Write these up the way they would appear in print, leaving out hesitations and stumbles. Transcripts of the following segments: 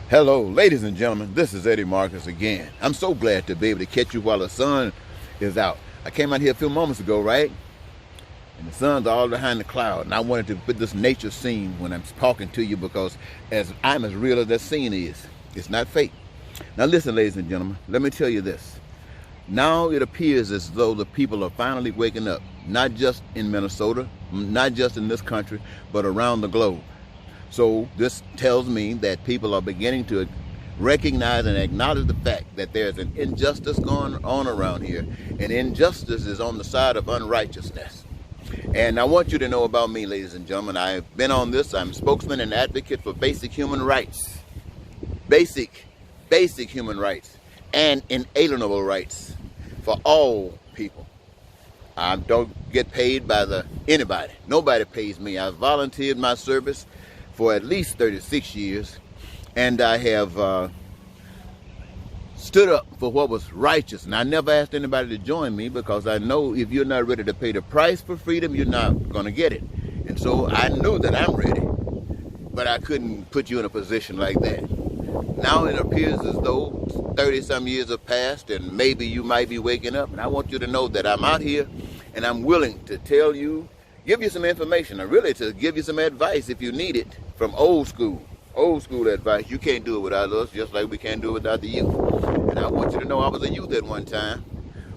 Hello, ladies and gentlemen. This is Eddie Marcus again. I'm so glad to be able to catch you while the sun is out. I came out here a few moments ago, right? And the sun's all behind the cloud. And I wanted to put this nature scene when I'm talking to you because I'm as real as that scene is. It's not fake. Now listen, ladies and gentlemen, let me tell you this. Now it appears as though the people are finally waking up, not just in Minnesota, not just in this country, but around the globe. So this tells me that people are beginning to recognize and acknowledge the fact that there's an injustice going on around here, and injustice is on the side of unrighteousness. And I want you to know about me, ladies and gentlemen. I've been on this. I'm spokesman and advocate for basic human rights. Basic human rights and inalienable rights for all people. I don't get paid by anybody. Nobody pays me. I've volunteered my service for at least 36 years, and I have stood up for what was righteous. And I never asked anybody to join me because I know if you're not ready to pay the price for freedom, you're not going to get it. And so I knew that I'm ready, but I couldn't put you in a position like that. Now it appears as though 30-some years have passed, and maybe you might be waking up. And I want you to know that I'm out here, and I'm willing to tell you, give you some information, or really to give you some advice if you need it from old school advice. You can't do it without us, just like we can't do it without the youth. And I want you to know I was a youth at one time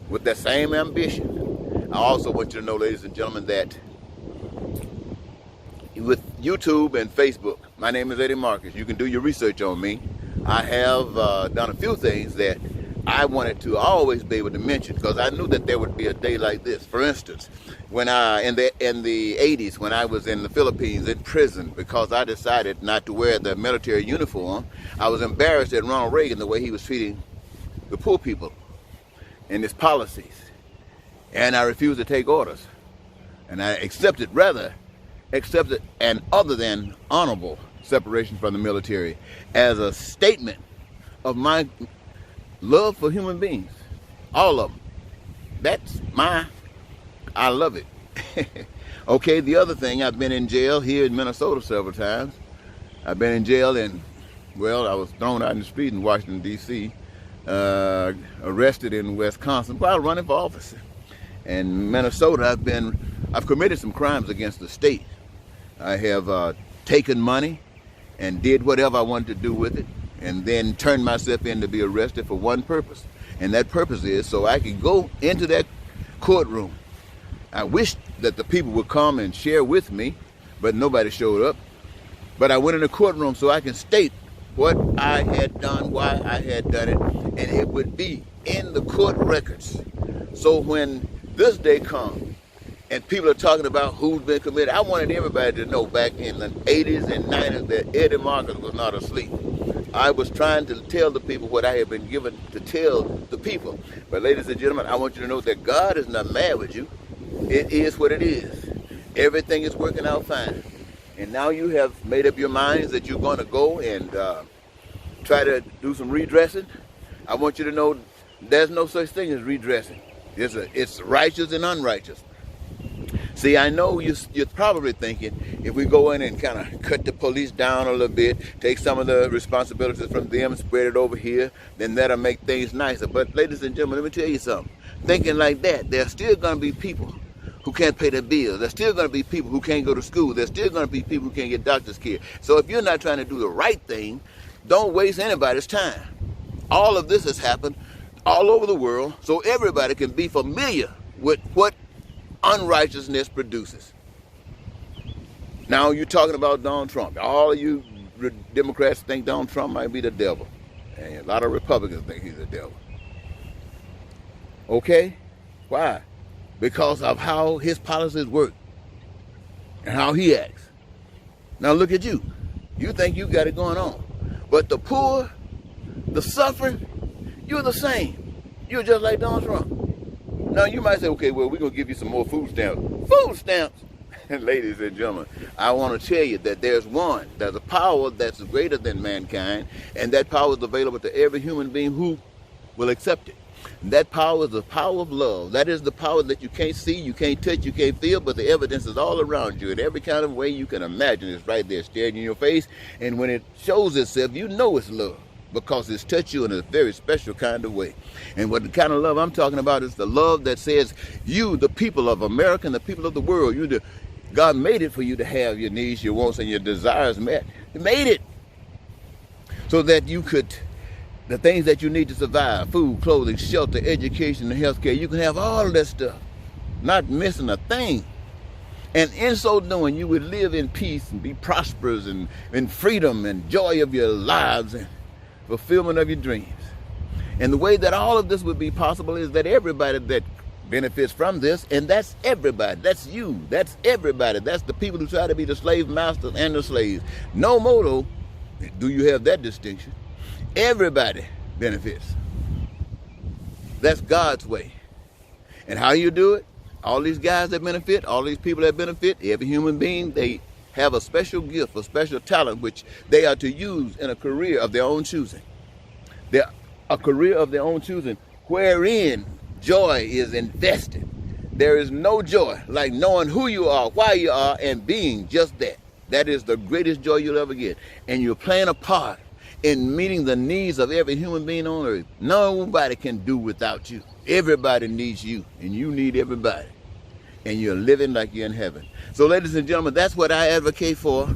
with that same ambition. I also want you to know, ladies and gentlemen, that with YouTube and Facebook, my name is Eddie Marcus. You can do your research on me. I have done a few things that I wanted to always be able to mention because I knew that there would be a day like this. For instance, when in the 80s, when I was in the Philippines in prison because I decided not to wear the military uniform, I was embarrassed at Ronald Reagan the way he was treating the poor people and his policies. And I refused to take orders. And I accepted an other than honorable separation from the military as a statement of my love for human beings, all of them. I love it. Okay, the other thing, I've been in jail here in Minnesota several times. I've been in jail I was thrown out in the street in Washington, D.C., arrested in Wisconsin while running for office. In Minnesota, I've committed some crimes against the state. I have taken money and did whatever I wanted to do with it, and then turned myself in to be arrested for one purpose. And that purpose is so I could go into that courtroom. I wish that the people would come and share with me, but nobody showed up. But I went in the courtroom so I can state what I had done, why I had done it, and it would be in the court records. So when this day comes, and people are talking about who's been committed, I wanted everybody to know back in the 80s and 90s that Eddie Marcus was not asleep. I was trying to tell the people what I had been given to tell the people. But ladies and gentlemen, I want you to know that God is not mad with you. It is what it is. Everything is working out fine. And now you have made up your minds that you're going to go and try to do some redressing. I want you to know there's no such thing as redressing. It's righteous and unrighteous. See, I know you're probably thinking if we go in and kind of cut the police down a little bit, take some of the responsibilities from them, spread it over here, then that'll make things nicer. But ladies and gentlemen, let me tell you something. Thinking like that, there's still going to be people who can't pay their bills. There's still going to be people who can't go to school. There's still going to be people who can't get doctor's care. So if you're not trying to do the right thing, don't waste anybody's time. All of this has happened all over the world, so everybody can be familiar with what unrighteousness produces. Now you're talking about Donald Trump. All of you Democrats think Donald Trump might be the devil. And a lot of Republicans think he's the devil. Okay? Why? Because of how his policies work and how he acts. Now look at you. You think you got it going on. But the poor, the suffering, you're the same. You're just like Donald Trump. Now you might say, okay, well, we're going to give you some more food stamps. Food stamps! Ladies and gentlemen, I want to tell you that there's a power that's greater than mankind, and that power is available to every human being who will accept it. And that power is the power of love. That is the power that you can't see, you can't touch, you can't feel, but the evidence is all around you in every kind of way you can imagine. It's right there staring in your face. And when it shows itself, you know it's love, because it's touched you in a very special kind of way. And what the kind of love I'm talking about is the love that says, you, the people of America and the people of the world, God made it for you to have your needs, your wants, and your desires met. He made it so that you could, the things that you need to survive, food, clothing, shelter, education, and health care, you can have all of that stuff, not missing a thing. And in so doing, you would live in peace and be prosperous and in freedom and joy of your lives and fulfillment of your dreams. And the way that all of this would be possible is that everybody that benefits from this, and that's everybody, that's you, that's everybody, that's the people who try to be the slave masters and the slaves. No more do you have that distinction. Everybody benefits. That's God's way. And how you do it, all these guys that benefit, all these people that benefit, every human being, they have a special gift, a special talent, which they are to use in a career of their own choosing. They're a career of their own choosing, wherein joy is invested. There is no joy like knowing who you are, why you are, and being just that. That is the greatest joy you'll ever get. And you're playing a part in meeting the needs of every human being on earth. Nobody can do without you. Everybody needs you, and you need everybody. And you're living like you're in heaven. So, ladies and gentlemen, that's what I advocate for.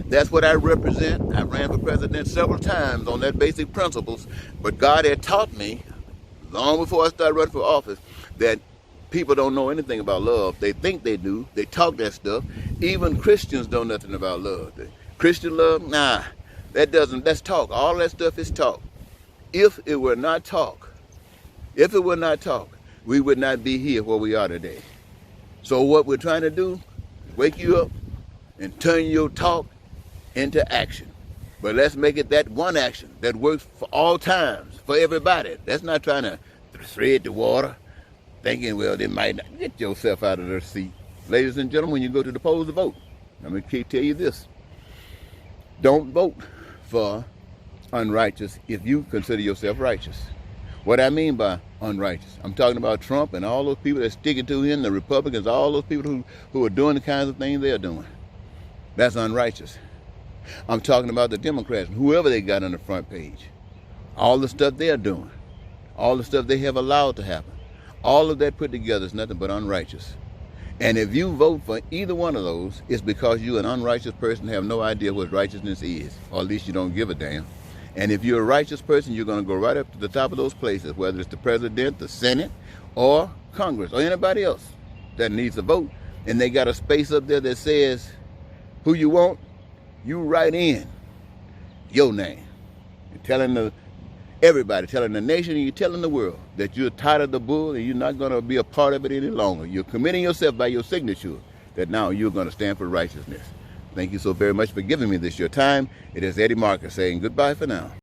That's what I represent. I ran for president several times on that basic principles. But God had taught me, long before I started running for office, that people don't know anything about love. They think they do. They talk that stuff. Even Christians know nothing about love. Christian love, nah, that's talk. All that stuff is talk. If it were not talk, we would not be here where we are today. So what we're trying to do, wake you up and turn your talk into action. But let's make it that one action that works for all times, for everybody. That's not trying to thread the water, thinking, well, they might not. Get yourself out of their seat. Ladies and gentlemen, when you go to the polls to vote, I'm going to tell you this. Don't vote for unrighteous if you consider yourself righteous. What I mean by unrighteous, I'm talking about Trump and all those people that sticking to him, the Republicans, all those people who are doing the kinds of things they're doing. That's unrighteous. I'm talking about the Democrats, whoever they got on the front page. All the stuff they're doing, all the stuff they have allowed to happen, all of that put together is nothing but unrighteous. And if you vote for either one of those, it's because you're an unrighteous person, have no idea what righteousness is, or at least you don't give a damn. And if you're a righteous person, you're going to go right up to the top of those places, whether it's the president, the Senate, or Congress, or anybody else that needs a vote. And they got a space up there that says who you want, you write in your name. You're telling everybody, telling the nation, and you're telling the world that you're tired of the bull and you're not going to be a part of it any longer. You're committing yourself by your signature that now you're going to stand for righteousness. Thank you so very much for giving me this your time. It is Eddie Marcus saying goodbye for now.